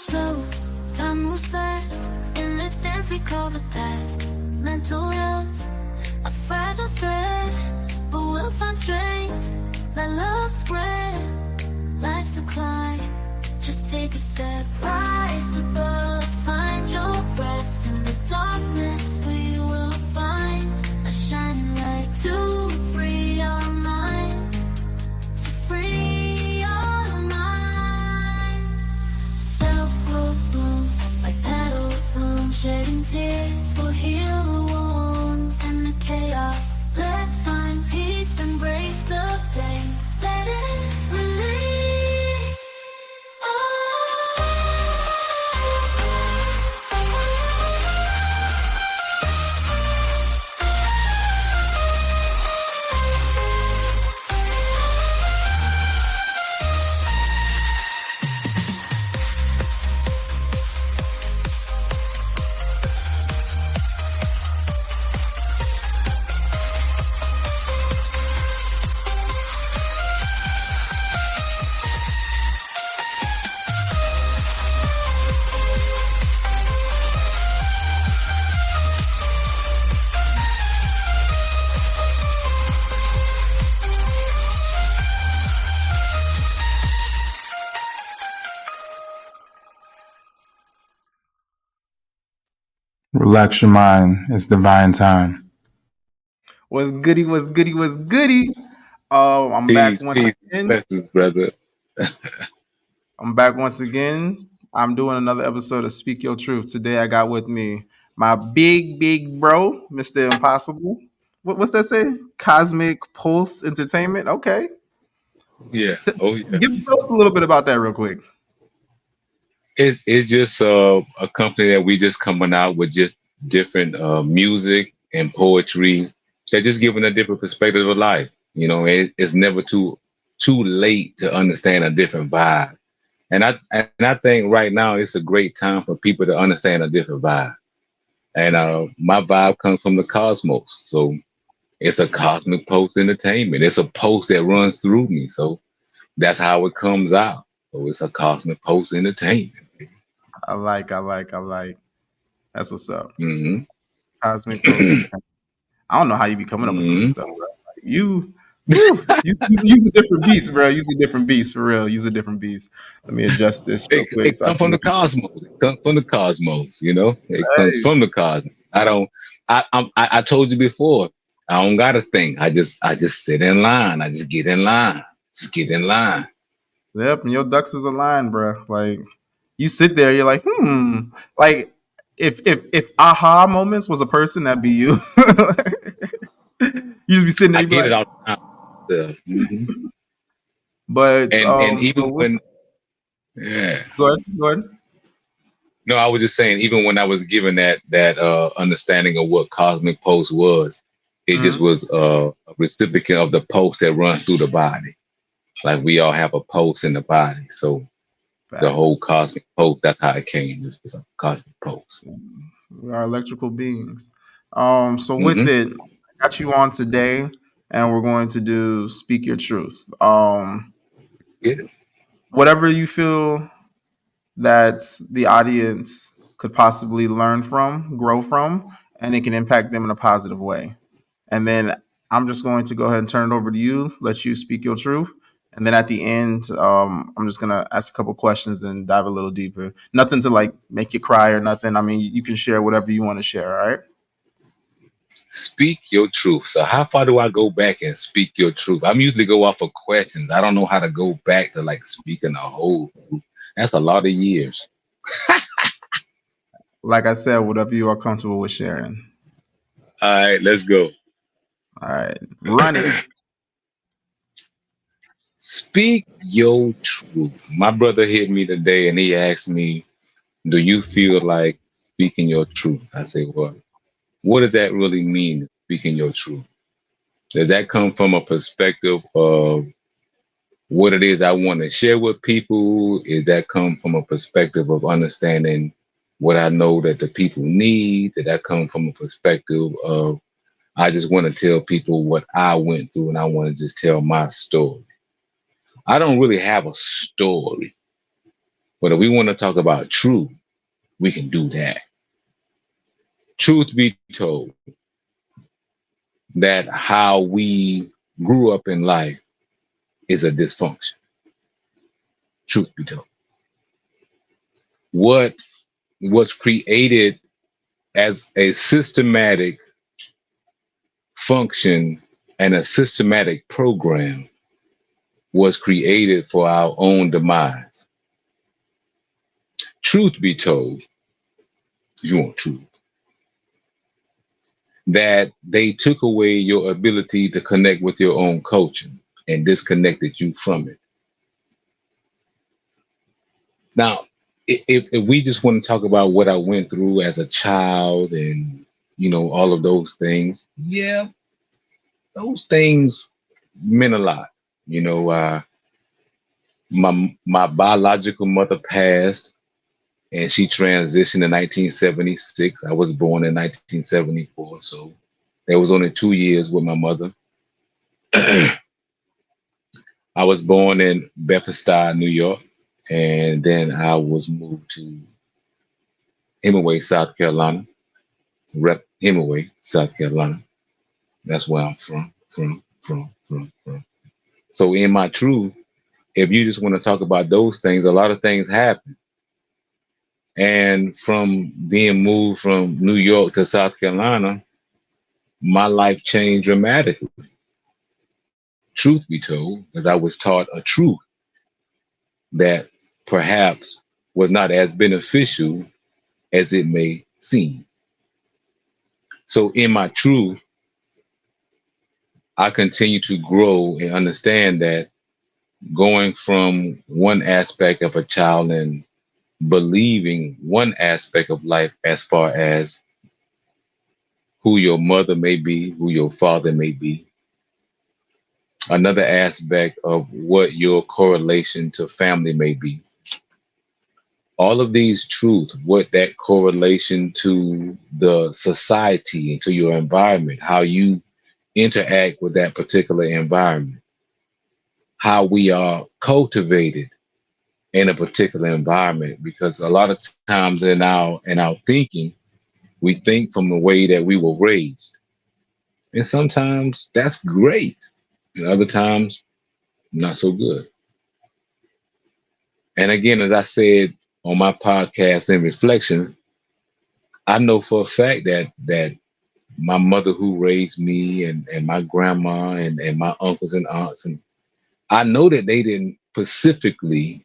moves slow, time moves fast. In this dance we call the past. Mental health, a fragile thread, but we'll find strength. Let love spread, life's a climb. Just take a step, rise above, find your breath. In the darkness we will find a shining light to free our mind, to free our mind. Self-growth blooms like petals bloom, shedding tears will heal the wounds. In the chaos, let's find peace, embrace the pain, let it release. Relax your mind. It's divine time. What's goody? What's goody? What's goody? Oh, I'm back once again. Blessings, brother. I'm back once again. I'm doing another episode of Speak Your Truth. Today I got with me my big bro, Mr. Impossible. What's that say? Cosmic Pulse Entertainment. Okay. Yeah. Oh, yeah. Tell us a little bit about that real quick. It's just a company that we just coming out with just different music and poetry. They're just giving a different perspective of life. You know, it's never too late to understand a different vibe. And I think right now it's a great time for people to understand a different vibe. And my vibe comes from the cosmos. So it's a cosmic pulse entertainment. It's a pulse that runs through me. So that's how it comes out. So it's a cosmic pulse entertainment. I like. That's what's up. Mm-hmm. Cosmic Pulse Entertainment. I don't know how you be coming up with some of this stuff, bro. Like, you use a different beast, bro. Use a different beast for real. Use a different beast. Let me adjust this real quick. It comes from the cosmos. It comes from the cosmos. You know, it comes from the cosmos. I told you before. I don't gotta think. I just sit in line. I just get in line. Just get in line. Yep, and your ducks is aligned, bro. Like you sit there, you're like, like if aha moments was a person, that'd be you. You just be sitting there. I get it like, all the time. Mm-hmm. But and even when, yeah, go ahead. No, I was just saying, even when I was given that understanding of what cosmic pulse was, it just was a recipient of the pulse that runs through the body. Like we all have a pulse in the body, so the whole cosmic pulse. That's how it came. This was a cosmic pulse. We are electrical beings. So with it, I got you on today, and we're going to do Speak Your Truth. Whatever you feel that the audience could possibly learn from, grow from, and it can impact them in a positive way. And then I'm just going to go ahead and turn it over to you, let you speak your truth. And then at the end, I'm just going to ask a couple questions and dive a little deeper. Nothing to like make you cry or nothing. I mean, you can share whatever you want to share. All right. Speak your truth. So how far do I go back and speak your truth? I'm usually go off of questions. I don't know how to go back to like speaking a whole truth. That's a lot of years. Like I said, whatever you are comfortable with sharing. All right, let's go. All right, run it. Speak your truth. My brother hit me today and he asked me, do you feel like speaking your truth? I say, well, what does that really mean, speaking your truth? Does that come from a perspective of what it is I want to share with people? Is that come from a perspective of understanding what I know that the people need? Did that come from a perspective of I just want to tell people what I went through and I want to just tell my story? I don't really have a story. But if we want to talk about truth, we can do that. Truth be told, that how we grew up in life is a dysfunction. Truth be told. What was created as a systematic function and a systematic program was created for our own demise. Truth be told, if you want truth, that they took away your ability to connect with your own culture and disconnected you from it. Now, if we just want to talk about what I went through as a child and, all of those things, yeah, those things meant a lot. My biological mother passed and she transitioned in 1976. I was born in 1974, so there was only 2 years with my mother. I was born in Bedford-Stuyvesant, New York, and then I was moved to Hemingway, South Carolina. Rep Hemingway, South Carolina. That's where I'm from. So in my truth, if you just want to talk about those things, a lot of things happen. And from being moved from New York to South Carolina, my life changed dramatically. Truth be told, because I was taught a truth that perhaps was not as beneficial as it may seem. So in my truth, I continue to grow and understand that going from one aspect of a child and believing one aspect of life as far as who your mother may be, who your father may be, another aspect of what your correlation to family may be. All of these truths, what that correlation to the society and to your environment, how you interact with that particular environment, how we are cultivated in a particular environment. Because a lot of times in our thinking, we think from the way that we were raised. And sometimes that's great. And other times, not so good. And again, as I said on my podcast in reflection, I know for a fact that my mother who raised me and my grandma and my uncles and aunts, and I know that they didn't specifically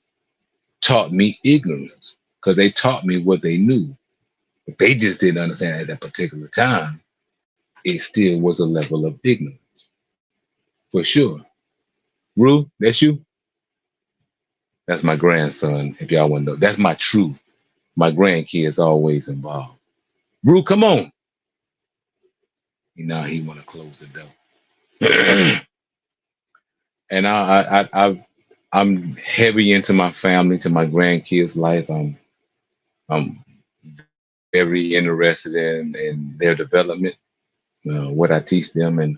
taught me ignorance because they taught me what they knew. But they just didn't understand at that particular time. It still was a level of ignorance. For sure. Rue, that's you? That's my grandson, if y'all want to know. That's my truth. My grandkids always involved. Rue, come on. Now he want to close the door. And I'm heavy into my family, to my grandkids' life. I'm very interested in their development, what I teach them, and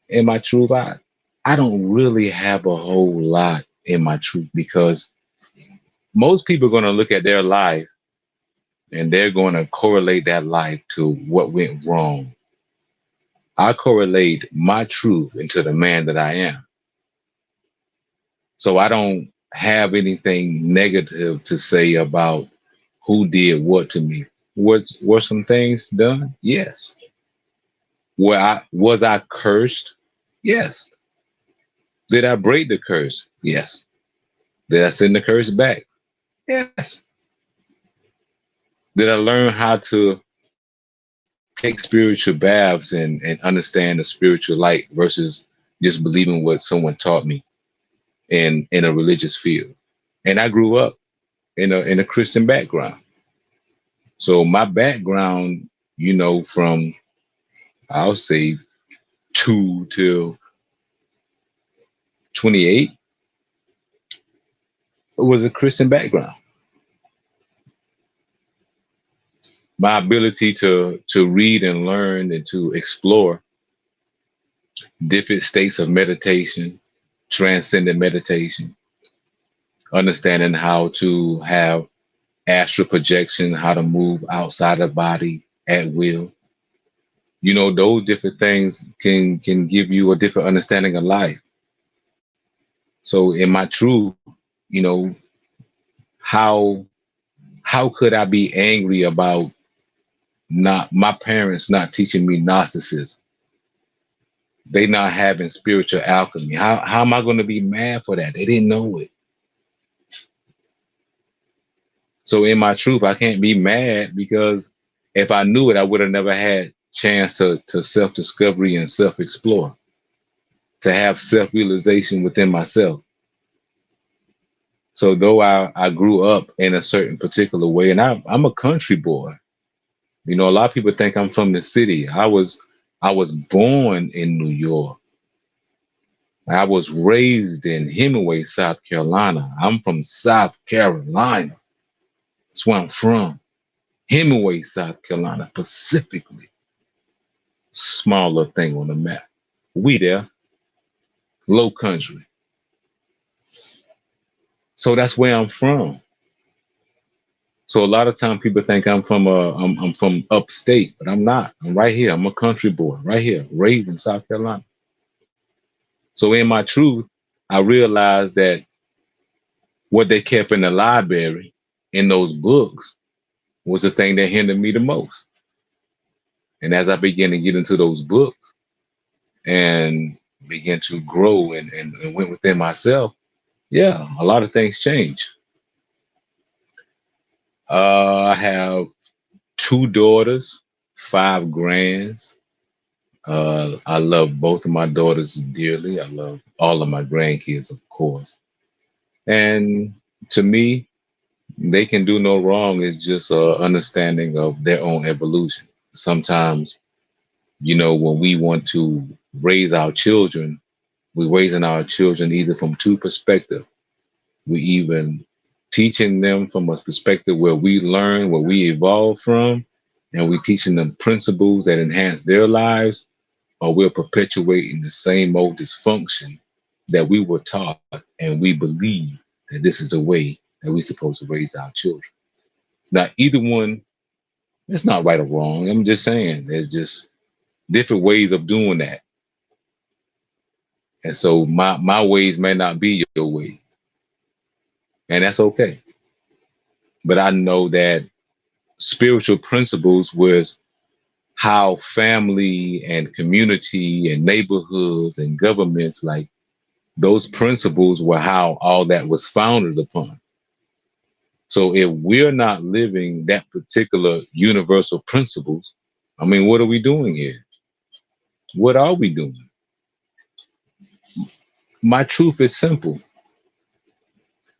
in my truth, I don't really have a whole lot in my truth because most people are going to look at their life and they're going to correlate that life to what went wrong. I correlate my truth into the man that I am. So I don't have anything negative to say about who did what to me. Were some things done? Yes. Was I cursed? Yes. Did I break the curse? Yes. Did I send the curse back? Yes. Did I learn how to take spiritual baths and understand the spiritual light versus just believing what someone taught me in a religious field? And I grew up in a Christian background. So my background, from I'll say 2 till 28, it was a Christian background. My ability to read and learn and to explore different states of meditation, transcendent meditation, understanding how to have astral projection, how to move outside the body at will. You know, those different things can give you a different understanding of life. So in my truth, you know, how how could I be angry about not my parents not teaching me Gnosticism? They not having spiritual alchemy. How am I going to be mad for that? They didn't know it. So in my truth, I can't be mad because if I knew it, I would have never had chance to self-discovery and self-explore, to have self-realization within myself. So though I grew up in a certain particular way, and I'm a country boy. You know, a lot of people think I'm from the city. I was born in New York. I was raised in Hemingway, South Carolina. I'm from South Carolina. That's where I'm from. Hemingway, South Carolina, specifically. Smaller thing on the map. We there, low country. So that's where I'm from. So a lot of times people think I'm from upstate, but I'm not. I'm right here. I'm a country boy, right here, raised in South Carolina. So in my truth, I realized that what they kept in the library in those books was the thing that hindered me the most. And as I began to get into those books and began to grow and went within myself, yeah, a lot of things changed. I have 2 daughters, 5 grands. I love both of my daughters dearly. I love all of my grandkids, of course. And to me, they can do no wrong. It's just understanding of their own evolution. Sometimes, you know, when we want to raise our children, we're raising our children either from two perspectives. We even teaching them from a perspective where we learn, where we evolve from, and we teaching them principles that enhance their lives, or we're perpetuating the same old dysfunction that we were taught, and we believe that this is the way that we're supposed to raise our children. Now, either one, it's not right or wrong. I'm just saying there's just different ways of doing that. And so my ways may not be your way. And that's okay. But I know that spiritual principles was how family and community and neighborhoods and governments, like those principles were how all that was founded upon. So if we're not living that particular universal principles, I mean, what are we doing here? What are we doing? My truth is simple: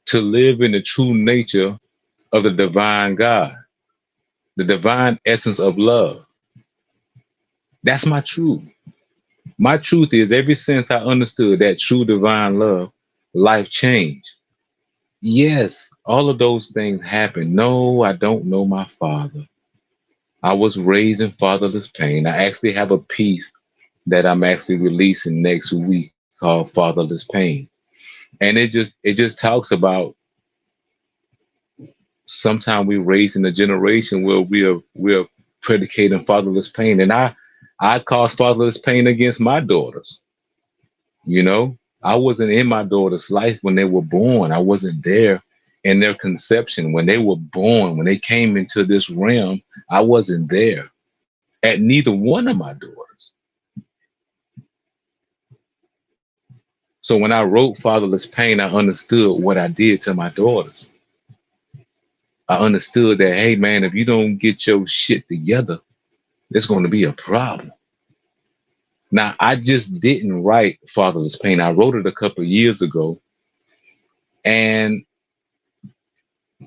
to live in the true nature of the divine God, the divine essence of love. That's my truth. My truth is, ever since I understood that true divine love, life changed. Yes, all of those things happened. No, I don't know my father. I was raised in fatherless pain. I actually have a piece that I'm actually releasing next week called Fatherless Pain. And it just talks about sometimes we're raised in a generation where we're predicating fatherless pain. And I caused fatherless pain against my daughters. You know, I wasn't in my daughter's life when they were born. I wasn't there in their conception. When they were born, when they came into this realm, I wasn't there at neither one of my daughters. So when I wrote Fatherless Pain, I understood what I did to my daughters. I understood that, hey man, if you don't get your shit together, it's going to be a problem. Now, I just didn't write Fatherless Pain. I wrote it a couple of years ago, and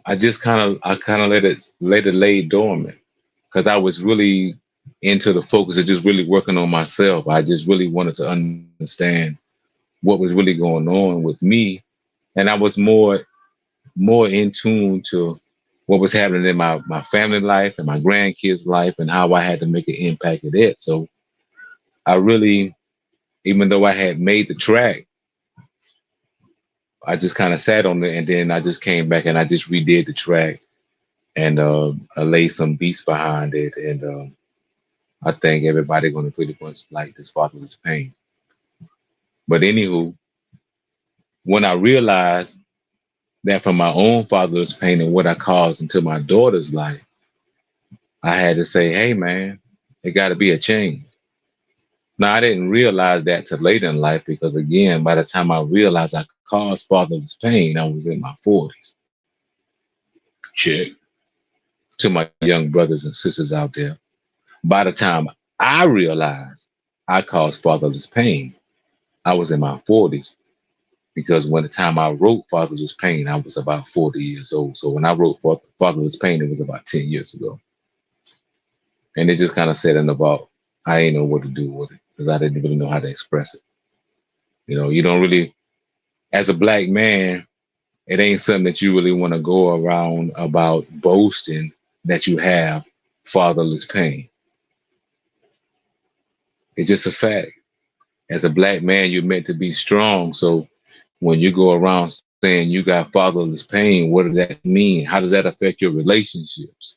I kind of let it lay dormant because I was really into the focus of just really working on myself. I just really wanted to understand what was really going on with me, and I was more in tune to what was happening in my family life and my grandkids' life and how I had to make an impact at it. So I really, even though I had made the track, I just kind of sat on it, and then I just came back and I just redid the track, and I laid some beats behind it, and I think everybody gonna pretty much like this Fatherless Pain. But anywho, when I realized that from my own fatherless pain and what I caused into my daughter's life, I had to say, hey man, it got to be a change. Now I didn't realize that till later in life, because again, by the time I realized I caused fatherless pain, I was in my 40s. Check. To my young brothers and sisters out there, by the time I realized I caused fatherless pain, I was in my 40s. Because when the time I wrote Fatherless Pain, I was about 40 years old. So when I wrote Fatherless Pain, it was about 10 years ago. And it just kind of set in about, I ain't know what to do with it because I didn't really know how to express it. You know, you don't really, as a black man, it ain't something that you really want to go around about boasting that you have fatherless pain. It's just a fact. As a black man, you're meant to be strong. So when you go around saying you got fatherless pain, what does that mean? How does that affect your relationships?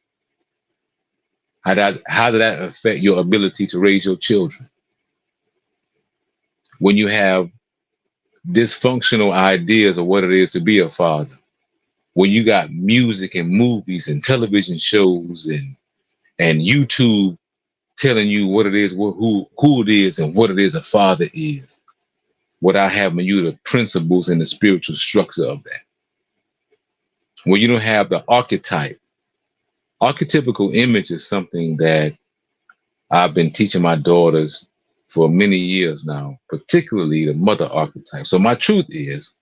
How does that affect your ability to raise your children? When you have dysfunctional ideas of what it is to be a father, when you got music and movies and television shows and YouTube telling you what it is, who it is, and what it is a father is, without having you the principles and the spiritual structure of that. When you don't have the archetype. Archetypical image is something that I've been teaching my daughters for many years now, particularly the mother archetype. So my truth is,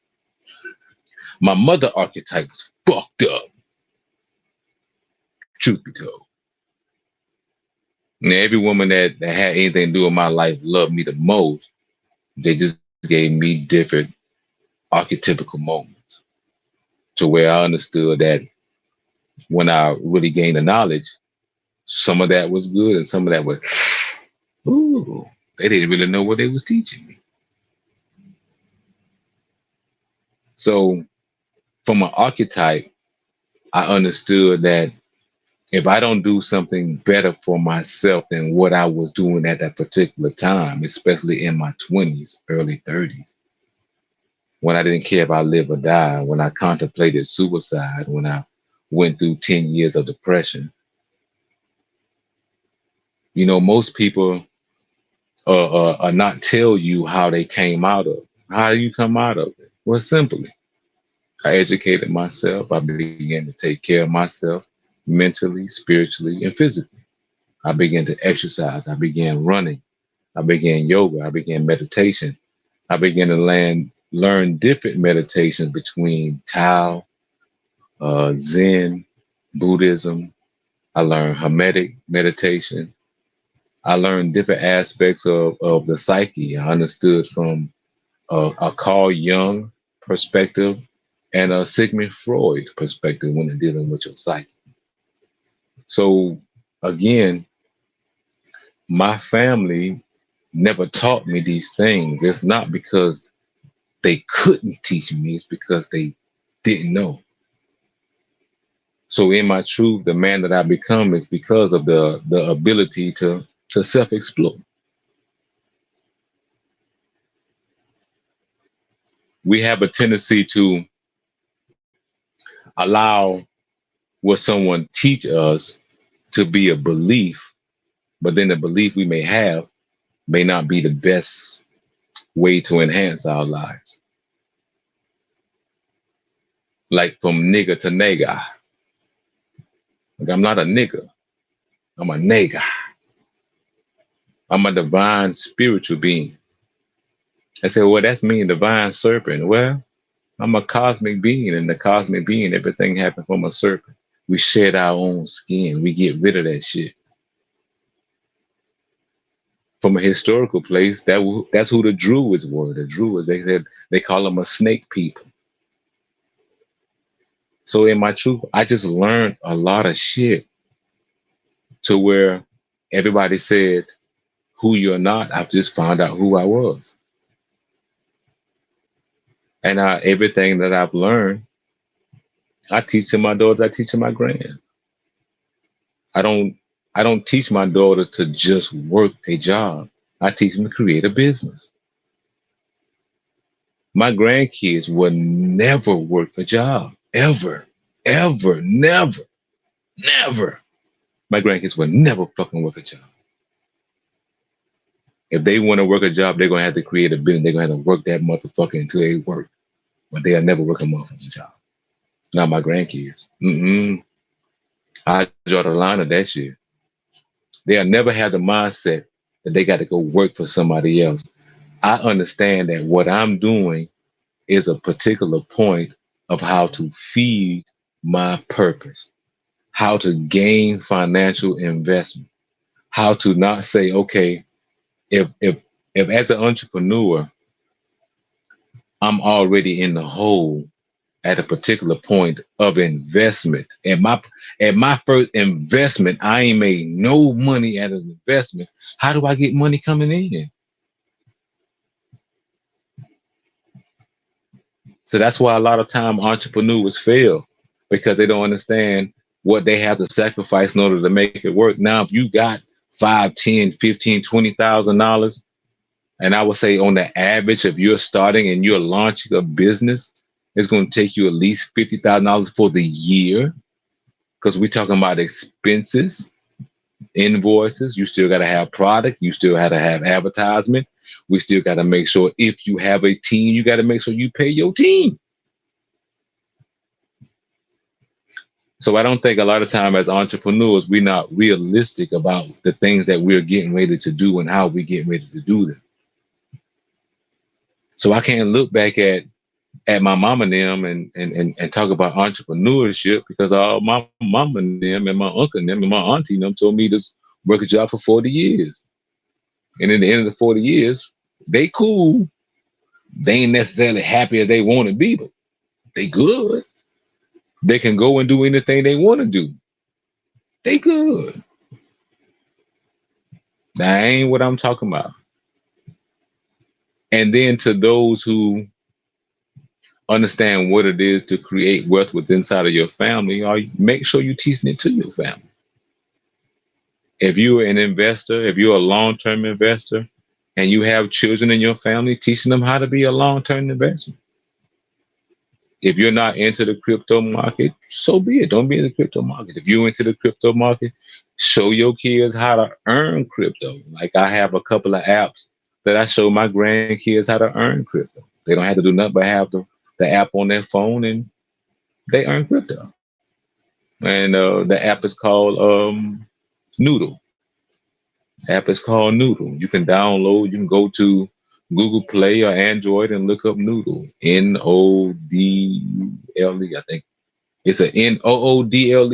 my mother archetype was fucked up, truth be told. Now, every woman that had anything to do with my life loved me the most. They just gave me different archetypical moments to where I understood that when I really gained the knowledge, some of that was good and some of that was, ooh, they didn't really know what they was teaching me. So from an archetype, I understood that if I don't do something better for myself than what I was doing at that particular time, especially in my 20s, early 30s, when I didn't care if I live or die, when I contemplated suicide, when I went through 10 years of depression, you know, most people not tell you how they came out of it. How do you come out of it? Well, simply, I educated myself. I began to take care of myself mentally, spiritually, and physically. I began to exercise. I began running. I began yoga. I began meditation. I began to learn different meditations between Tao, Zen, Buddhism. I learned Hermetic meditation. I learned different aspects of the psyche. I understood from a Carl Jung perspective and a Sigmund Freud perspective when dealing with your psyche. So again, my family never taught me these things. It's not because they couldn't teach me, it's because they didn't know. So in my truth, the man that I become is because of the ability to self-explore. We have a tendency to allow what someone teach us to be a belief, but then the belief we may have may not be the best way to enhance our lives. Like from nigger to nigga. Like I'm not a nigger. I'm a nigga. I'm a divine spiritual being. I said, well, that's me, a divine serpent. Well, I'm a cosmic being, and the cosmic being, everything happened from a serpent. We shed our own skin. We get rid of that shit. From a historical place, that's who the Druids were. The Druids, they said they call them a snake people. So in my truth, I just learned a lot of shit to where everybody said who you're not. I just found out who I was. And everything that I've learned, I teach to my daughters, I teach to my grand. I don't I don't teach my daughter to just work a job. I teach them to create a business. My grandkids will never work a job. Ever. Ever. Never. Never. My grandkids will never fucking work a job. If they want to work a job, they're gonna have to create a business. They're gonna have to work that motherfucker until they work. But they'll never work a motherfucking job. Not my grandkids. I draw the line of that shit. They'll never have the mindset that they got to go work for somebody else. I understand that what I'm doing is a particular point of how to feed my purpose, how to gain financial investment, how to not say, okay, if as an entrepreneur, I'm already in the hole at a particular point of investment. At my first investment, I ain't made no money at an investment. How do I get money coming in? So that's why a lot of time entrepreneurs fail, because they don't understand what they have to sacrifice in order to make it work. Now, if you got 5, 10, 15, $20,000, and I would say on the average, if you're starting and you're launching a business, it's going to take you at least $50,000 for the year, because we're talking about expenses, invoices. You still got to have product. You still have to have advertisement. We still got to make sure, if you have a team, you got to make sure you pay your team. So I don't think a lot of time as entrepreneurs, we're not realistic about the things that we're getting ready to do and how we're getting ready to do them. So I can't look back at my mom and them and talk about entrepreneurship, because all my mom and them and my uncle and them and my auntie and them told me to work a job for 40 years. And in the end of the 40 years, they cool. They ain't necessarily happy as they want to be, but they good. They can go and do anything they want to do. They good. That ain't what I'm talking about. And then to those who understand what it is to create wealth within inside of your family, or make sure you're teaching it to your family. If you're an investor, if you're a long-term investor, and you have children in your family, teaching them how to be a long-term investment. If you're not into the crypto market, so be it. Don't be in the crypto market. If you're into the crypto market, show your kids how to earn crypto. Like, I have a couple of apps that I show my grandkids how to earn crypto. They don't have to do nothing but have the app on their phone, and they earn crypto. And the app is called Noodle. The app is called Noodle. You can download. You can go to Google Play or Android and look up Noodle. Noodle. I think it's a Noodle or Nodle.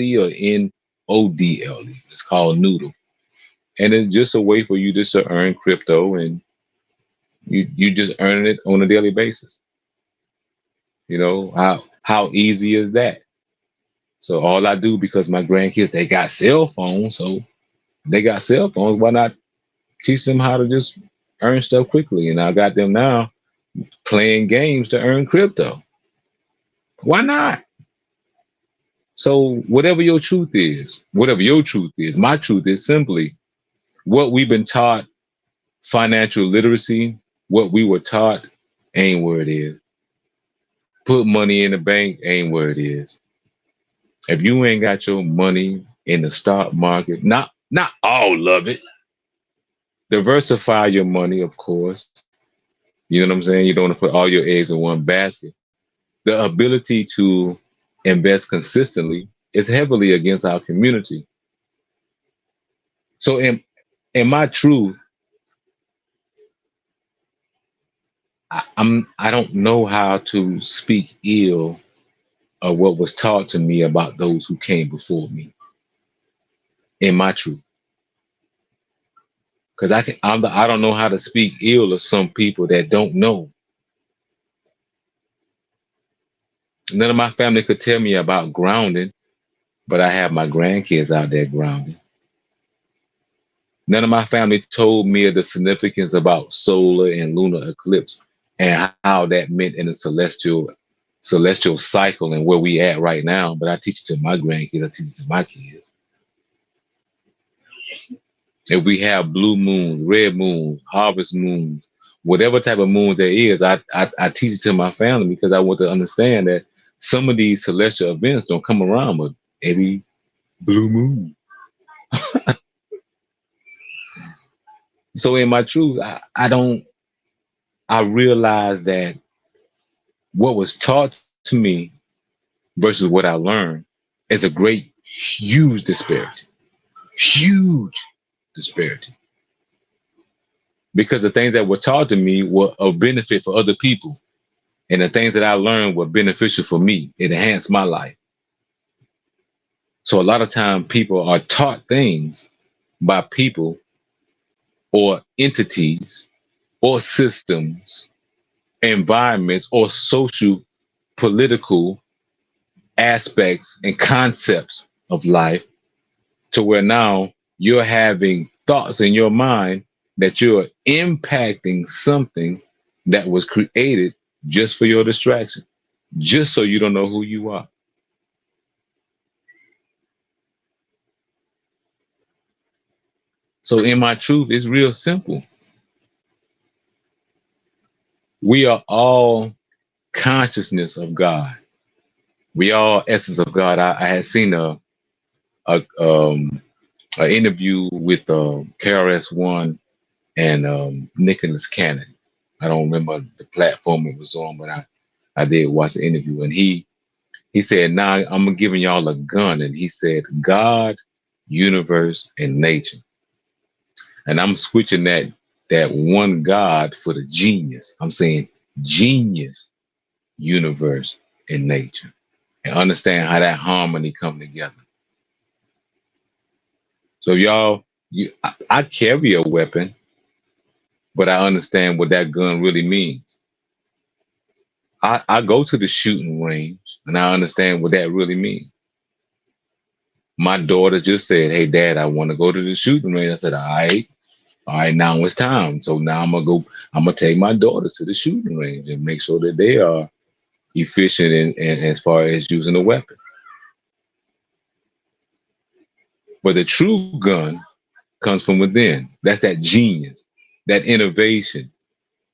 It's called Noodle, and it's just a way for you just to earn crypto, and you just earn it on a daily basis. You know, how easy is that? So all I do, because my grandkids, they got cell phones, so they got cell phones. Why not teach them how to just earn stuff quickly? And I got them now playing games to earn crypto. Why not? So whatever your truth is, my truth is simply what we've been taught, financial literacy, what we were taught ain't where it is. Put money in the bank ain't where it is. If you ain't got your money in the stock market, not all of it, diversify your money, of course. You know what I'm saying? You don't want to put all your eggs in one basket. The ability to invest consistently is heavily against our community. So in my truth, I don't know how to speak ill of what was taught to me about those who came before me. In my truth, because I don't know how to speak ill of some people that don't know. None of my family could tell me about grounding, but I have my grandkids out there grounding. None of my family told me of the significance about solar and lunar eclipse, and how that meant in the celestial cycle and where we at right now. But I teach it to my grandkids, I teach it to my kids. If we have blue moons, red moons, harvest moons, whatever type of moon there is, I teach it to my family because I want to understand that some of these celestial events don't come around with every blue moon. So in my truth, I realized that what was taught to me versus what I learned is a great, huge disparity. Huge disparity. Because the things that were taught to me were of benefit for other people. And the things that I learned were beneficial for me. It enhanced my life. So a lot of times people are taught things by people or entities or systems, environments, or social, political aspects and concepts of life to where now you're having thoughts in your mind that you're impacting something that was created just for your distraction, just so you don't know who you are. So in my truth, it's real simple. We are all consciousness of God. We are essence of God. I had seen a interview with KRS-One and Nicholas Cannon. I don't remember the platform it was on, but I did watch the interview, and he said, "Now I'm giving y'all a gun," and he said, "God, universe, and nature." And I'm switching that one God for the genius. I'm saying genius, universe, and nature, and understand how that harmony come together. So y'all, I carry a weapon, but I understand what that gun really means. I go to the shooting range, and I understand what that really means. My daughter just said, "Hey, Dad, I want to go to the shooting range." I said, all right, now it's time. So now I'm gonna take my daughters to the shooting range and make sure that they are efficient in as far as using a weapon. But the true gun comes from within. That's that genius, that innovation,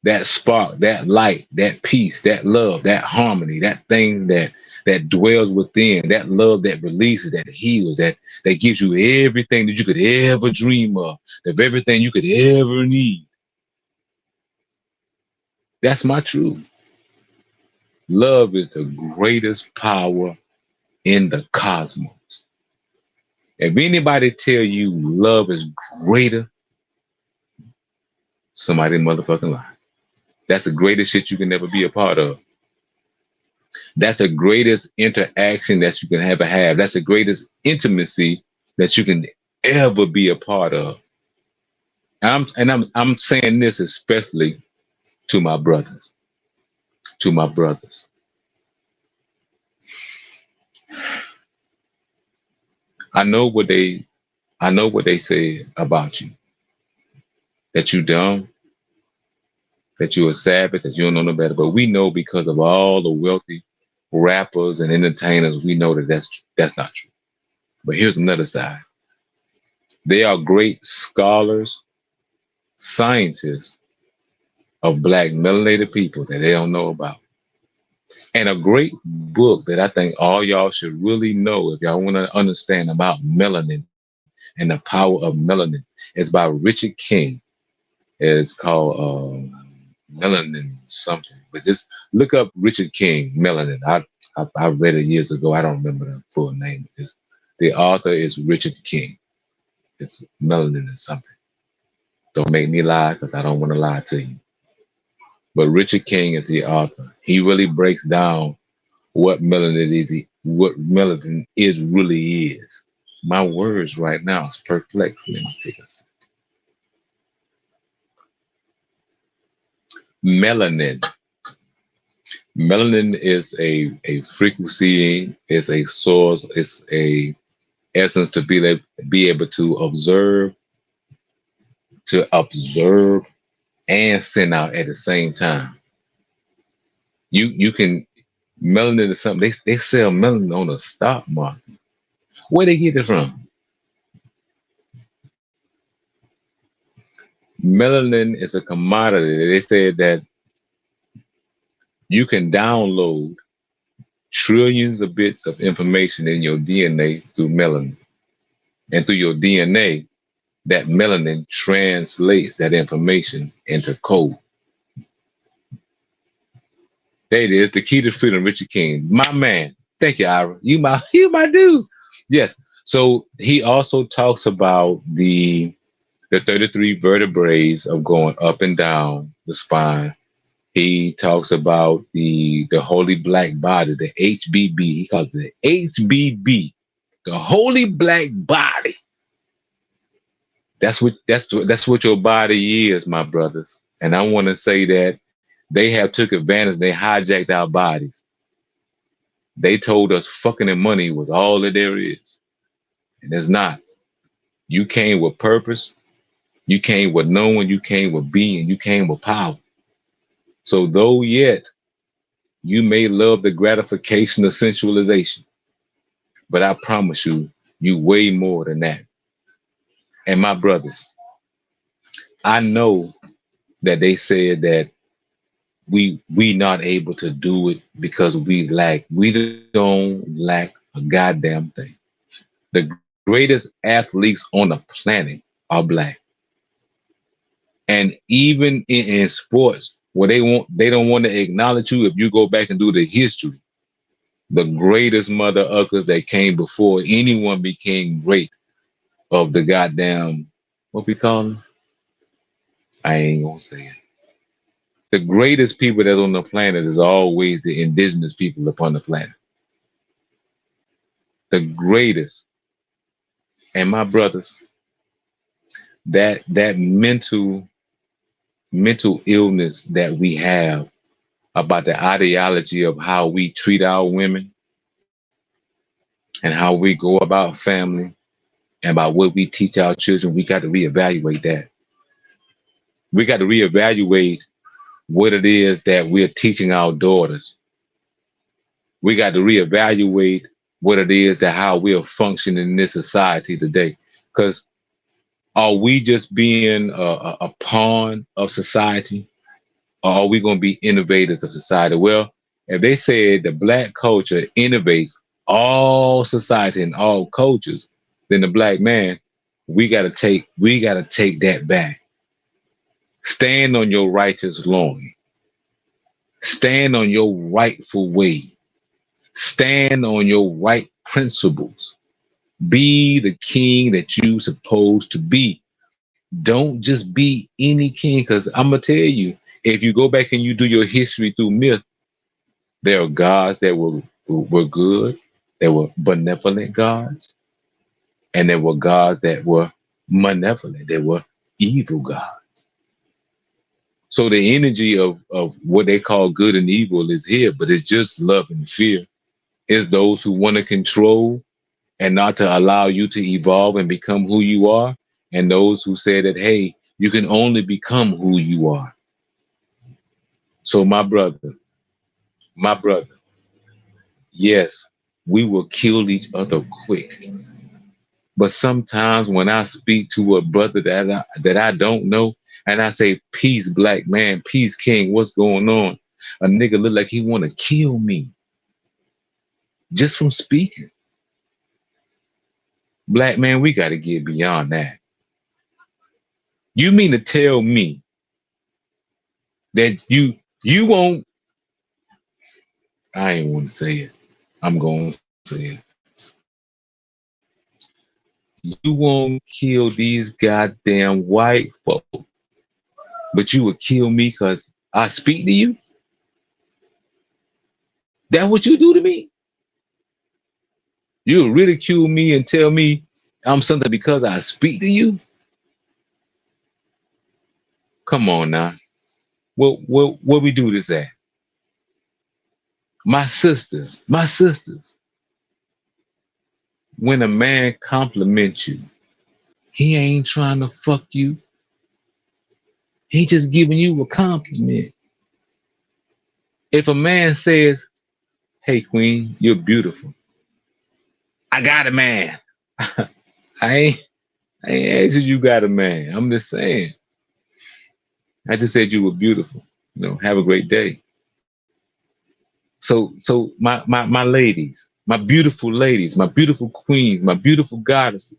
that spark, that light, that peace, that love, that harmony, that thing that dwells within, that love that releases, that heals, that gives you everything that you could ever dream of everything you could ever need. That's my truth. Love is the greatest power in the cosmos. If anybody tell you love is greater, somebody motherfucking lie. That's the greatest shit you can never be a part of. That's the greatest interaction that you can ever have. That's the greatest intimacy that you can ever be a part of. I'm saying this especially to my brothers. To my brothers. I know what they say about you. That you dumb, that you're a savage, that you don't know no better. But we know because of all the wealthy rappers and entertainers, we know that that's not true. But here's another side. They are great scholars, scientists of Black melanated people that they don't know about. And a great book that I think all y'all should really know if y'all want to understand about melanin and the power of melanin is by Richard King. It's called Melanin something. But just look up Richard King, Melanin. I read it years ago. I don't remember the full name. The author is Richard King. It's Melanin or something. Don't make me lie because I don't want to lie to you. But Richard King is the author. He really breaks down what melanin really is. My words right now is perplexed. Let me take a second. Melanin. Melanin is a frequency, is a source, it's a essence to be able to observe and send out at the same time. You can melanin is something they sell melanin on a stock market. Where they get it from? Melanin is a commodity. They said that you can download trillions of bits of information in your DNA through melanin. And through your DNA, that melanin translates that information into code. There it is, the key to freedom, Richard King. My man. Thank you, Ira. You my dude. Yes. So he also talks about the 33 vertebrae of going up and down the spine. He talks about the holy black body, the HBB. He calls it the HBB, the holy black body. That's what your body is, my brothers. And I want to say that they have took advantage. They hijacked our bodies. They told us fucking and money was all that there is, and it's not. You came with purpose. You came with knowing. You came with being. You came with power. So though yet you may love the gratification of sensualization, but I promise you, you way more than that. And my brothers, I know that they said that we not able to do it because we don't lack a goddamn thing. The greatest athletes on the planet are black. And even in sports, where they don't want to acknowledge you, if you go back and do the history, the greatest mother uckers that came before anyone became great of the goddamn, what we call them? I ain't gonna say it. The greatest people that's on the planet is always the indigenous people upon the planet. The greatest. And my brothers, that mental illness that we have about the ideology of how we treat our women and how we go about family and about what we teach our children, we got to reevaluate that. We got to reevaluate what it is that we're teaching our daughters. We got to reevaluate what it is that how we are functioning in this society today. Because are we just being a pawn of society? Or are we going to be innovators of society? Well, if they said the black culture innovates all society and all cultures, then the black man, we gotta take that back. Stand on your righteous lawn. Stand on your rightful way. Stand on your right principles. Be the king that you supposed to be. Don't just be any king, because I'm gonna tell you, if you go back and you do your history through myth, there are gods that were good, there were benevolent gods, and there were gods that were malevolent, they were evil gods. So the energy of what they call good and evil is here, but it's just love and fear. It's those who want to control and not to allow you to evolve and become who you are, and those who say that, hey, you can only become who you are. So my brother, yes, we will kill each other quick. But sometimes when I speak to a brother that I don't know, and I say, peace, black man, peace, king, what's going on? A nigga look like he want to kill me just from speaking. Black man, we got to get beyond that. You mean to tell me that you won't, I ain't want to say it. I'm going to say it. You won't kill these goddamn white folk, but you would kill me because I speak to you? That what you do to me? You ridicule me and tell me I'm something because I speak to you? Come on now. Where we do this at? My sisters. When a man compliments you, he ain't trying to fuck you. He just giving you a compliment. If a man says, "Hey, queen, you're beautiful," I got a man. I ain't, I ain't asking you got a man. I'm just saying. I just said you were beautiful. Have a great day. So my ladies, my beautiful ladies, my beautiful queens, my beautiful goddesses,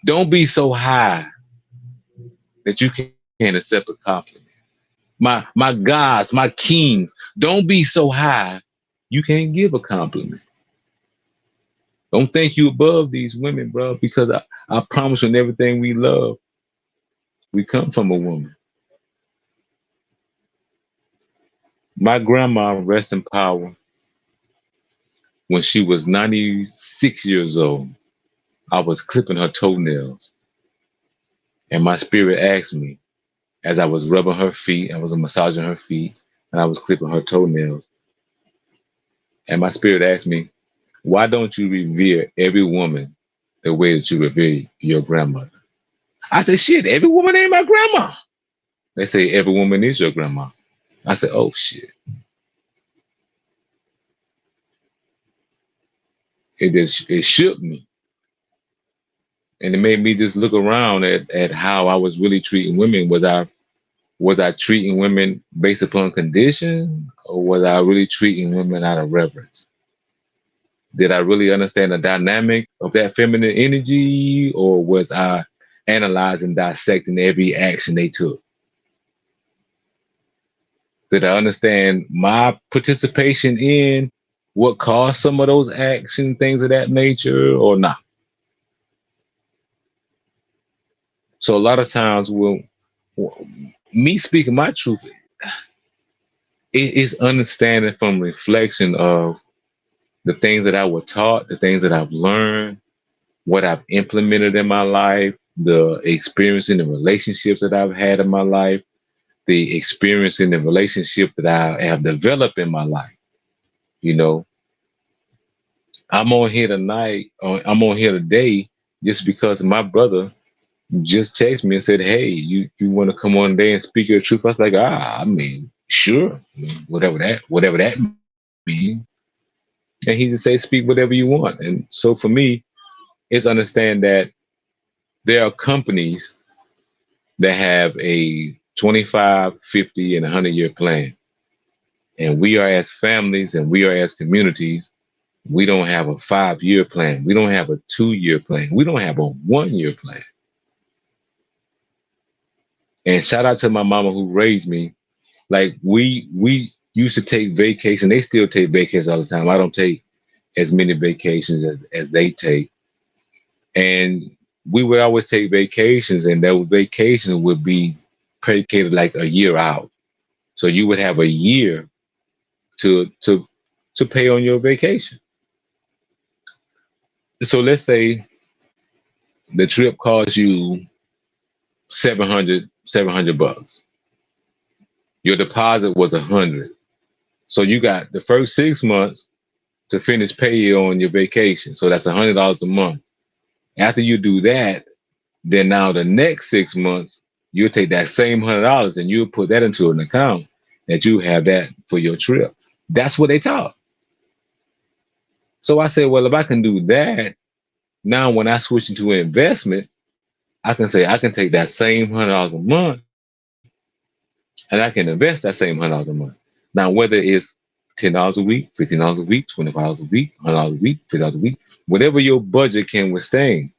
don't be so high that you can't accept a compliment. My gods, my kings, don't be so high you can't give a compliment. Don't think you above these women, bro, because I promise you, in everything we love, we come from a woman. My grandma, rest in power, when she was 96 years old, I was clipping her toenails. And my spirit asked me, as I was rubbing her feet, I was massaging her feet, and I was clipping her toenails. And my spirit asked me, why don't you revere every woman the way that you revere your grandmother? I said, shit, every woman ain't my grandma. They say, every woman is your grandma. I said, oh, shit. It shook me. And it made me just look around at how I was really treating women. Was I treating women based upon condition, or was I really treating women out of reverence? Did I really understand the dynamic of that feminine energy, or was I analyzing, dissecting every action they took? Did I understand my participation in what caused some of those actions, things of that nature, or not? So a lot of times, me speaking my truth, it is understanding from reflection of the things that I was taught, the things that I've learned, what I've implemented in my life, the experience in the relationships that I've had in my life, the experience in the relationship that I have developed in my life. I'm on here tonight, I'm on here today just because my brother just texted me and said, hey, you want to come on today and speak your truth? I was like, sure. Whatever that means. And he just said, speak whatever you want. And so for me, it's understand that there are companies that have a 25, 50, and 100-year plan. And we are, as families, and we are as communities, we don't have a 5-year plan. We don't have a 2-year plan. We don't have a 1-year plan. And shout out to my mama who raised me. Like we used to take vacation. They still take vacations all the time. I don't take as many vacations as they take. And we would always take vacations, and those vacations would be predicated like a year out. So you would have a year to pay on your vacation. So let's say the trip costs you $700 bucks. Your deposit was $100. So you got the first 6 months to finish pay on your vacation. So that's $100 a month. After you do that, then now the next 6 months, you'll take that same $100 and you'll put that into an account that you have that for your trip. That's what they taught. So I said, well, if I can do that, now when I switch into an investment, I can say I can take that same $100 a month and I can invest that same $100 a month. Now, whether it's $10 a week, $15 a week, $25 a week, $100 a week, $50 a week, whatever your budget can withstand.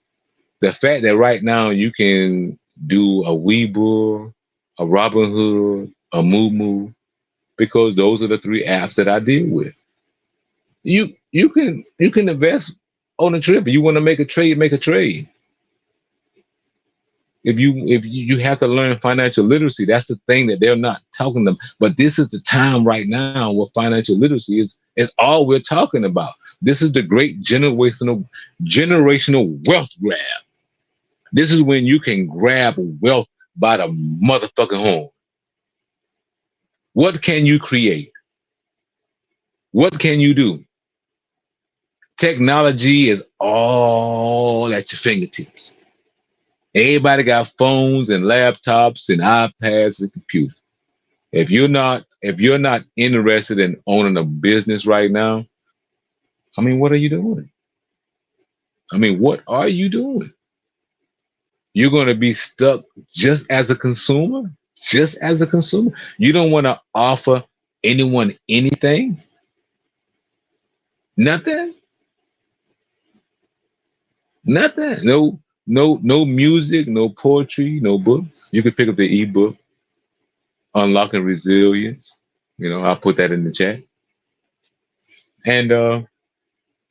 The fact that right now you can do a Webull, a Robinhood, a Moo, because those are the 3 apps that I deal with. You can invest on a trip. If you want to make a trade, make a trade. If you have to learn financial literacy, that's the thing that they're not talking to them. But this is the time right now where financial literacy is all we're talking about. This is the great generational wealth grab. This is when you can grab wealth by the motherfucking horn. What can you create? What can you do? Technology is all at your fingertips. Everybody got phones and laptops and iPads and computers. If you're not if you're not interested in owning a business right now, I mean, what are you doing? I mean, what are you doing? You're going to be stuck just as a consumer, just as a consumer. You don't want to offer anyone anything, nothing, nothing. No music, no poetry, no books. You could pick up the ebook, Unlocking Resilience. I'll put that in the chat. And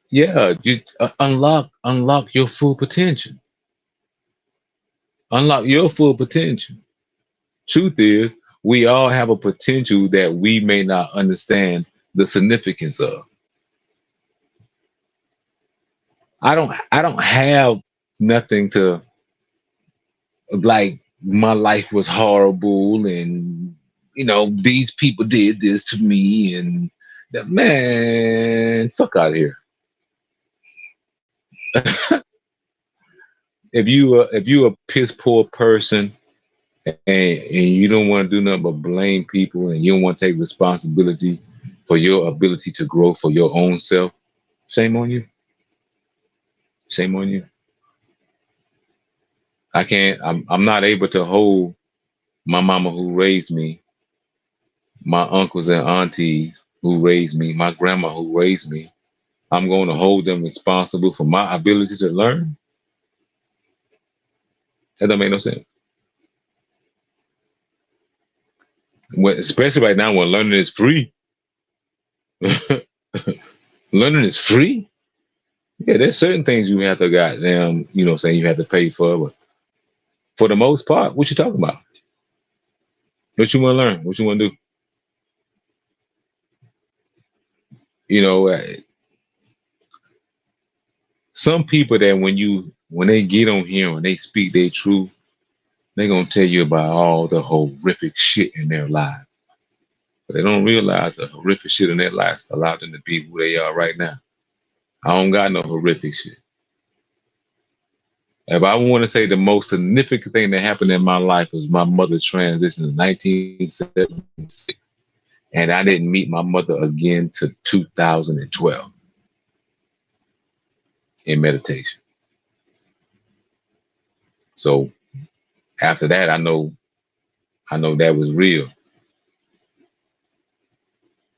yeah, you unlock your full potential. Unlock your full potential. Truth is, we all have a potential that we may not understand the significance of. I don't have nothing to, like, my life was horrible and these people did this to me and that, man, fuck out of here. if you a piss poor person and you don't want to do nothing but blame people and you don't want to take responsibility for your ability to grow for your own self, shame on you. Shame on you. I'm not able to hold my mama who raised me, my uncles and aunties who raised me, my grandma who raised me. I'm going to hold them responsible for my ability to learn. That don't make no sense. Especially right now when learning is free. Learning is free. Yeah, there's certain things you have to goddamn, saying you have to pay for, but for the most part, what you talking about? What you want to learn? What you want to do? Some people that when they get on here and they speak their truth, they're gonna tell you about all the horrific shit in their life. But they don't realize the horrific shit in their lives allowed them to be who they are right now. I don't got no horrific shit. If I want to say the most significant thing that happened in my life was my mother's transition in 1976. And I didn't meet my mother again to 2012 in meditation. So after that, I know that was real.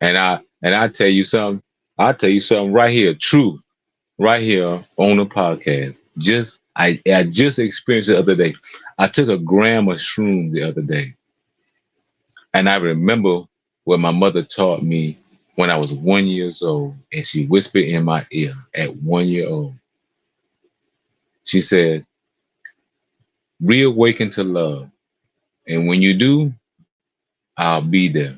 And I tell you something. I'll tell you something right here, truth, right here on the podcast. I just experienced it the other day. I took a gram of shroom the other day. And I remember what my mother taught me when I was 1 year old. And she whispered in my ear at 1 year old. She said, reawaken to love. And when you do, I'll be there.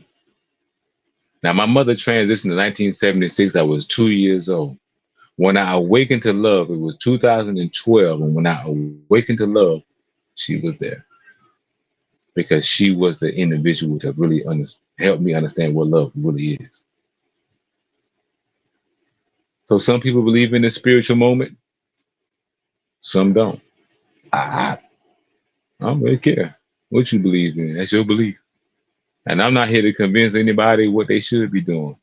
Now, my mother transitioned in 1976. I was 2 years old. When I awakened to love, it was 2012. And when I awakened to love, she was there. Because she was the individual that really helped me understand what love really is. So some people believe in the spiritual moment. Some don't. I don't really care what you believe in. That's your belief. And I'm not here to convince anybody what they should be doing.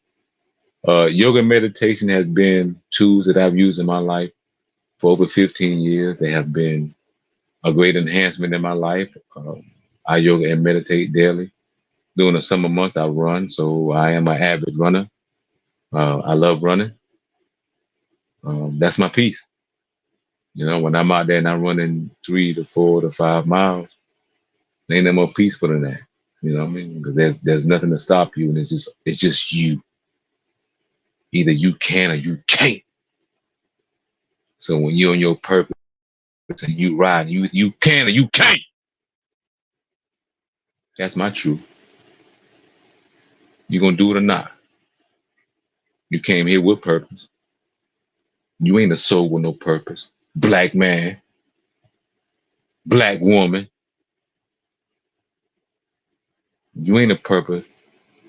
Yoga meditation has been tools that I've used in my life for over 15 years. They have been a great enhancement in my life. I yoga and meditate daily. During the summer months, I run, so I am an avid runner. I love running. That's my peace. When I'm out there and I'm running 3 to 4 to 5 miles, there ain't no more peaceful than that. You know what I mean? Because there's nothing to stop you, and it's just you. Either you can or you can't. So when you're on your purpose and you ride, you can or you can't. That's my truth. You gonna do it or not? You came here with purpose. You ain't a soul with no purpose. Black man, black woman. You ain't a purpose.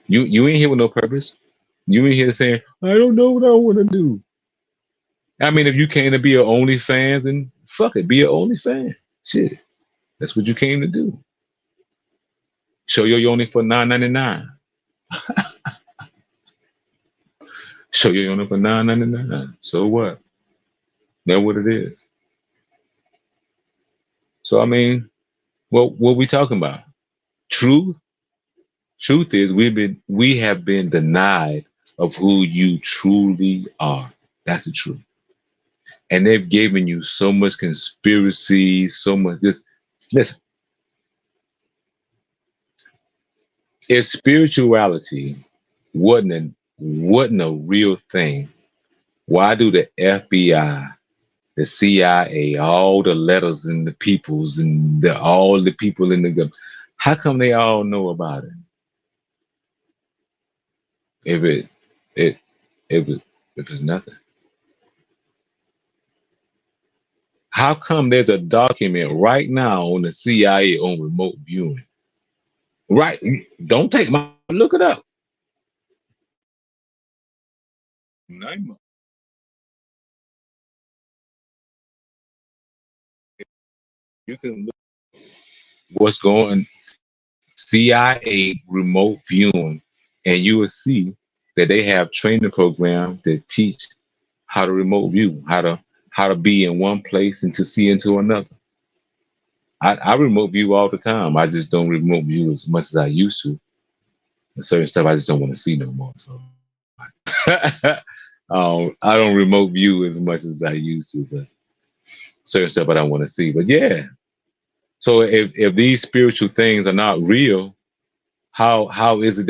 You ain't here with no purpose. You ain't here saying, I don't know what I want to do. I mean, if you came to be an OnlyFans, then fuck it, be an OnlyFans. Shit, that's what you came to do. Show your yoni for $9.99. Show you on it for $9.99. So what? That's what it is. So I mean, what we talking about? Truth. Truth is we have been denied of who you truly are. That's the truth. And they've given you so much conspiracy, so much this. Listen, if spirituality wasn't a real thing, why do the FBI, the CIA, all the letters and the peoples and all the people in the government, how come they all know about it? If it it if it if it's nothing. How come there's a document right now on the CIA on remote viewing? Right. Don't take my look it up. You can look what's going CIA remote viewing, and you will see that they have training programs that teach how to remote view, how to be in one place and to see into another. I remote view all the time. I just don't remote view as much as I used to. And certain stuff I just don't want to see no more. So I don't remote view as much as I used to, but certain stuff I don't want to see. But yeah. So if these spiritual things are not real, how is it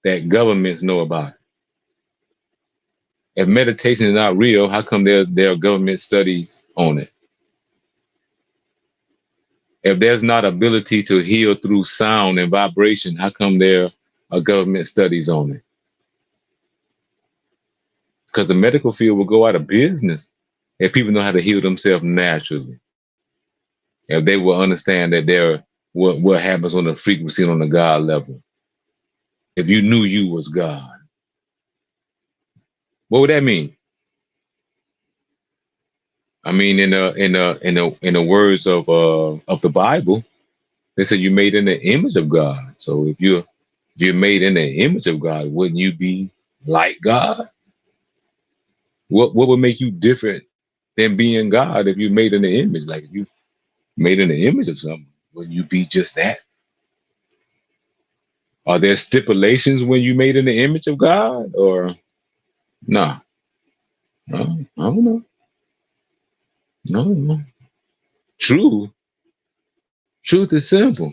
that governments know about it? If meditation is not real, how come there are government studies on it? If there's not ability to heal through sound and vibration, how come there are government studies on it? Because the medical field will go out of business if people know how to heal themselves naturally. If they will understand that what happens on the frequency and on the God level. If you knew you was God, what would that mean? I mean, in the words of the Bible, they said you made in the image of God. So if you're made in the image of God, wouldn't you be like God? What would make you different than being God if you made in the image? Like if you made in the image of something, wouldn't you be just that? Are there stipulations when you made in the image of God, or nah? No, I don't know. No. Truth is simple.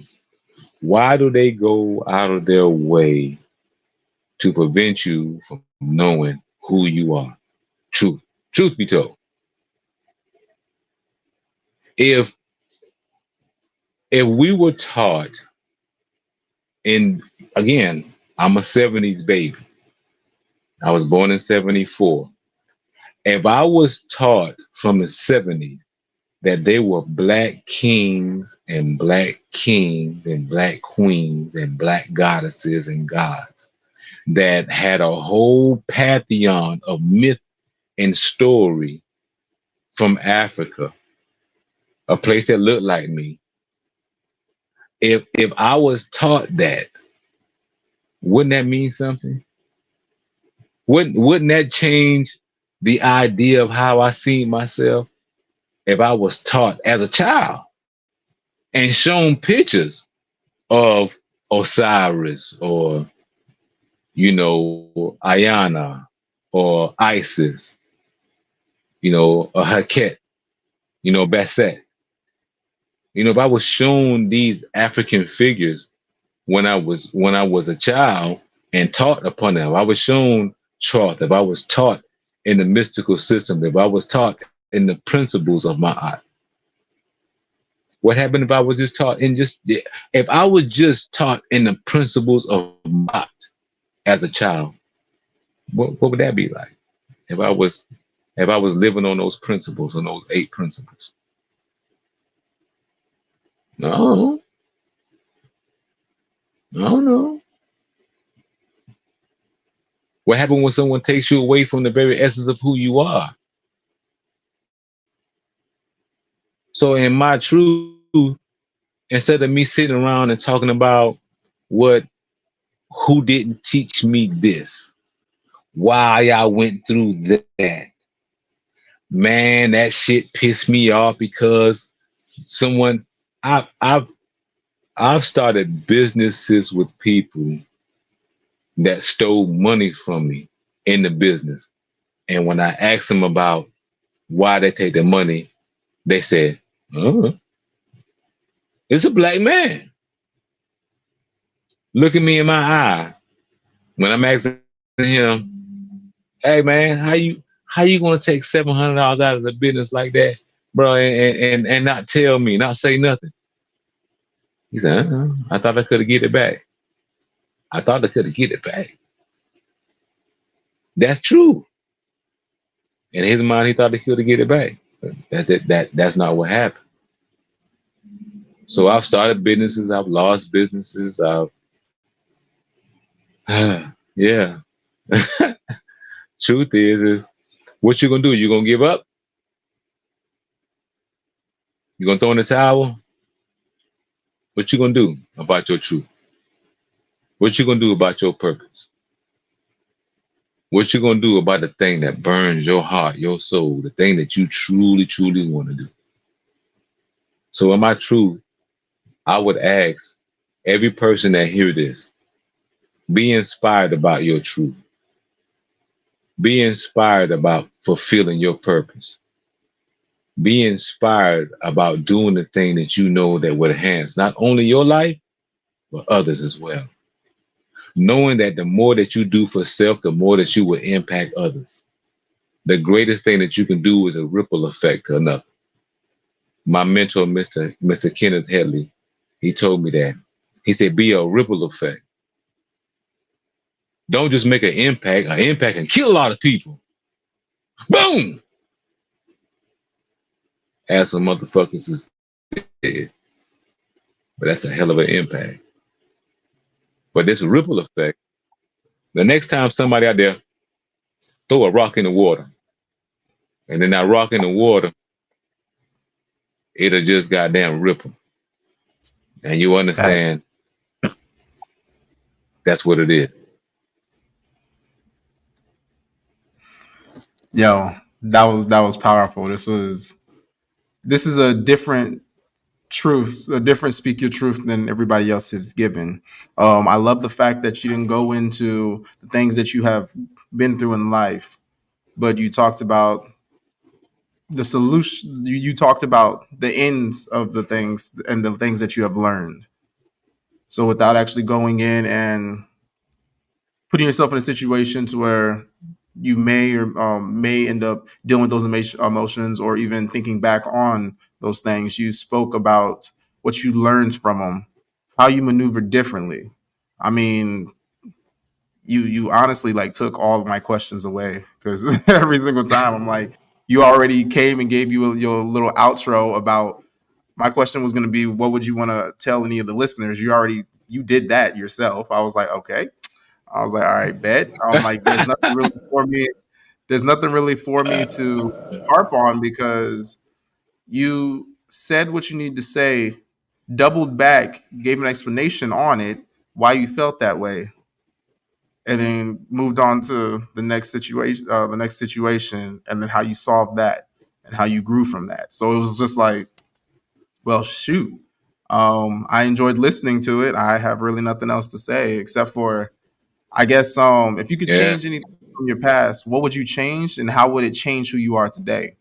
Why do they go out of their way to prevent you from knowing who you are? Truth be told. If we were taught in, again, I'm a 70s baby. I was born in 74. If I was taught from the 70s that they were black kings and black queens and black goddesses and gods that had a whole pantheon of myth and story from Africa, a place that looked like me. If I was taught that, wouldn't that mean something? Wouldn't that change the idea of how I see myself? If I was taught as a child and shown pictures of Osiris or Ayana or Isis, or Haket, Basset. If I was shown these African figures when I was a child and taught upon them, I was shown Troth, if I was taught in the mystical system, if I was taught in the principles of my art. What happened if I was just taught if I was just taught in the principles of my art as a child? What would that be like? If I was living on those principles, on those 8 principles? No, no. What happened when someone takes you away from the very essence of who you are? So in my truth, instead of me sitting around and talking about what who didn't teach me this, why I went through that. Man, that shit pissed me off because someone I've I've I've started businesses with people that stole money from me in the business. And when I asked them about why they take the money, they said, "Oh, it's a black man." Look at me in my eye when I'm asking him, "Hey man, how you gonna take $700 out of the business like that, bro, and not tell me, not say nothing?" He said, "I thought I could have get it back. I thought I could have get it back." That's true. In his mind, he thought he could have get it back. That's not what happened. So I've started businesses, I've lost businesses, yeah. Truth is what you gonna do? You gonna give up? You gonna throw in the towel? What you gonna do about your truth? What you gonna do about your purpose? What you gonna do about the thing that burns your heart, your soul, the thing that you truly, truly want to do? So in my truth, I would ask every person that hear this, be inspired about your truth. Be inspired about fulfilling your purpose. Be inspired about doing the thing that you know that would enhance not only your life, but others as well. Knowing that the more that you do for self, the more that you will impact others. The greatest thing that you can do is a ripple effect to another. My mentor, Mr. Kenneth Headley, he told me that. He said, be a ripple effect. Don't just make an impact and kill a lot of people. Boom! As some motherfuckers is dead. But that's a hell of an impact. But this ripple effect, the next time somebody out there throw a rock in the water, and then that rock in the water, it'll just goddamn ripple. And you understand that's what it is. Yo, that was powerful. This is a different truth, a different speak your truth than everybody else is given. I love the fact that you didn't go into the things that you have been through in life, but you talked about the solution. You talked about the ends of the things and the things that you have learned. So without actually going in and putting yourself in a situation to where you may end up dealing with those emotions or even thinking back on those things. You spoke about what you learned from them, how you maneuver differently. I mean, you honestly like took all of my questions away because every single time I'm like, you already came and gave your little outro about my question was going to be, what would you want to tell any of the listeners? You did that yourself. I was like, okay. I was like, all right, bet. I'm like, there's nothing really for me. There's nothing really for me to harp on because you said what you need to say, doubled back, gave an explanation on it, why you felt that way, and then moved on to the next situation, and then how you solved that and how you grew from that. So it was just like, well, shoot. I enjoyed listening to it. I have really nothing else to say except for, I guess, if you could Yeah. change anything from your past, what would you change, and how would it change who you are today?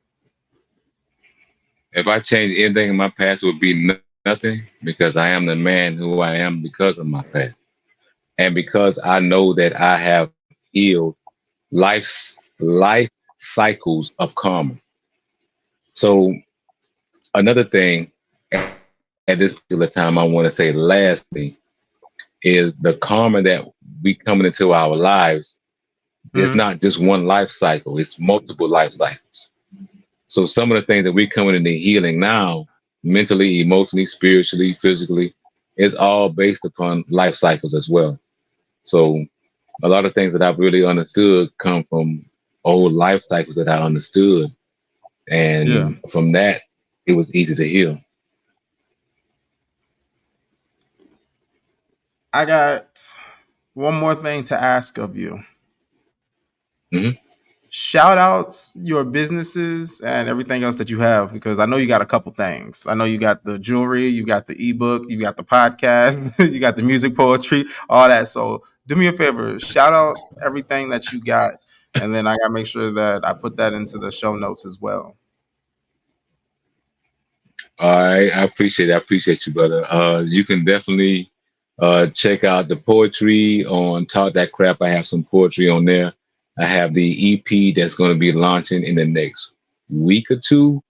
If I change anything in my past, it would be nothing because I am the man who I am because of my past. And because I know that I have healed life cycles of karma. So another thing at this particular time I want to say lastly is the karma that we coming into our lives. It's Mhm. not just one life cycle, it's multiple life cycles. So some of the things that we're coming into healing now, mentally, emotionally, spiritually, physically, it's all based upon life cycles as well. So a lot of things that I've really understood come from old life cycles that I understood. Yeah. And from that, it was easy to heal. I got one more thing to ask of you. Hmm. Shout out your businesses and everything else that you have, because I know you got a couple things. I know you got the jewelry, you got the ebook, you got the podcast, you got the music, poetry, all that. So do me a favor, shout out everything that you got, and then I gotta make sure that I put that into the show notes as well. All right, I appreciate it. I appreciate you, brother. You can definitely check out the poetry on Talk That Crap. I have some poetry on there. I have the EP that's going to be launching in the next week or two.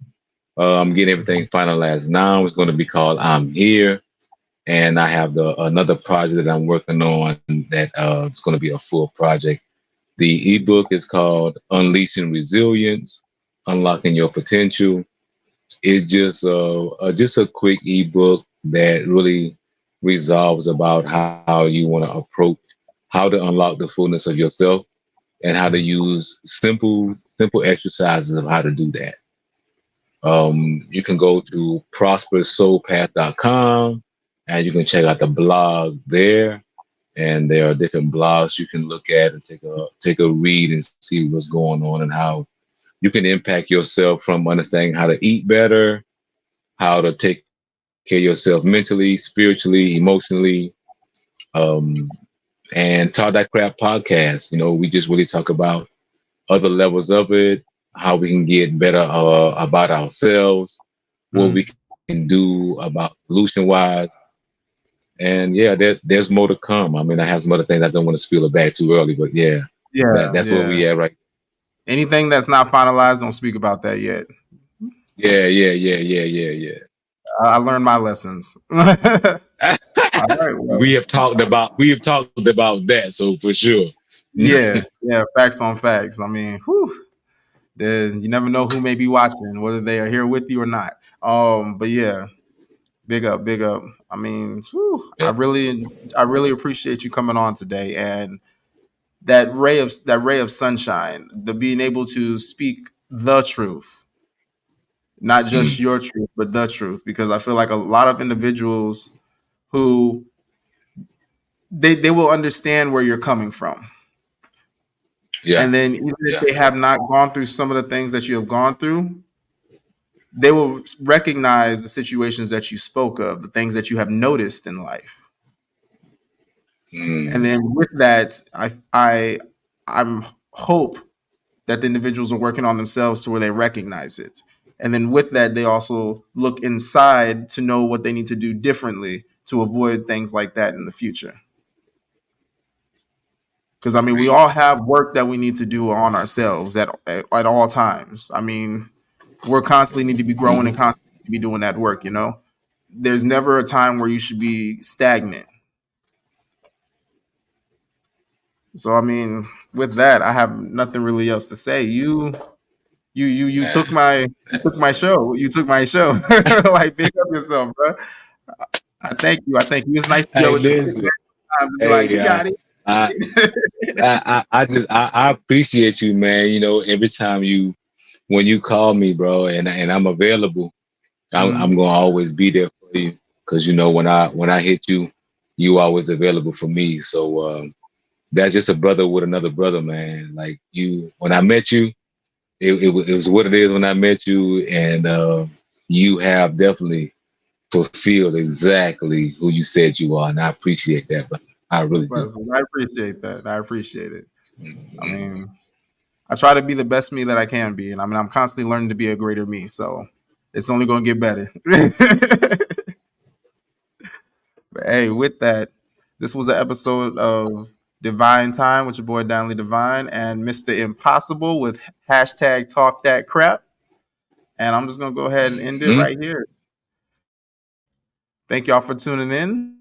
I'm getting everything finalized now. It's going to be called I'm Here. And I have the another project that I'm working on that it's going to be a full project. The ebook is called Unleashing Resilience, Unlocking Your Potential. It's just a quick ebook that really resolves about how you want to approach how to unlock the fullness of yourself and how to use simple exercises of how to do that. You can go to prosperoussoulpath.com and you can check out the blog there. And there are different blogs you can look at and take a read and see what's going on and how you can impact yourself from understanding how to eat better, how to take care of yourself mentally, spiritually, emotionally, um, and Talk That Crap podcast. We just really talk about other levels of it, how we can get better about ourselves, what we can do about solution wise. And yeah, there's more to come. I mean, I have some other things I don't want to spill it back too early, but yeah, Yeah, that's where yeah. we at right. Anything that's not finalized, don't speak about that yet. Yeah. I learned my lessons. All right, well, we have talked about that, so for sure. yeah, facts on facts. I mean, whew, you never know who may be watching, whether they are here with you or not. But yeah, big up, big up. I mean, whew, Yeah. I really appreciate you coming on today, and that ray of sunshine, the being able to speak the truth, not just Mm. your truth, but the truth, because I feel like a lot of individuals who they will understand where you're coming from. Yeah. And then even if Yeah. they have not gone through some of the things that you have gone through, they will recognize the situations that you spoke of, the things that you have noticed in life. And Mm. then with that, I'm hope that the individuals are working on themselves to where they recognize it. And then with that, they also look inside to know what they need to do differently to avoid things like that in the future. Because I mean, we Agreed. all have work that we need to do on ourselves at all times. I mean, we're constantly need to be growing and Hmm. constantly need to be doing that work. There's never a time where you should be stagnant. So I mean, with that, I have nothing really else to say. You took Ah, my show. You took my show. Like, pick up yourself, bro. I thank you. I thank you. It's nice to be hey, able to sit listen. back sometimes and be like, Hey, you got I, it. I appreciate you, man. Every time when you call me, bro, and I'm available, I'm Mhm. gonna always be there for you because when I hit you, you always available for me. So that's just a brother with another brother, man. Like when I met you, it was what it is when I met you, and you have definitely fulfilled exactly who you said you are, and I appreciate that, but I really do. Listen, I appreciate that. I appreciate it. I Mhm. mean, I try to be the best me that I can be, and I mean, I'm constantly learning to be a greater me. So it's only going to get better. But hey, with that, this was an episode of Divine Time with your boy Danley Divine and Mr. Impossible with hashtag Talk That Crap. And I'm just going to go ahead and end it Mhm. right here. Thank y'all for tuning in.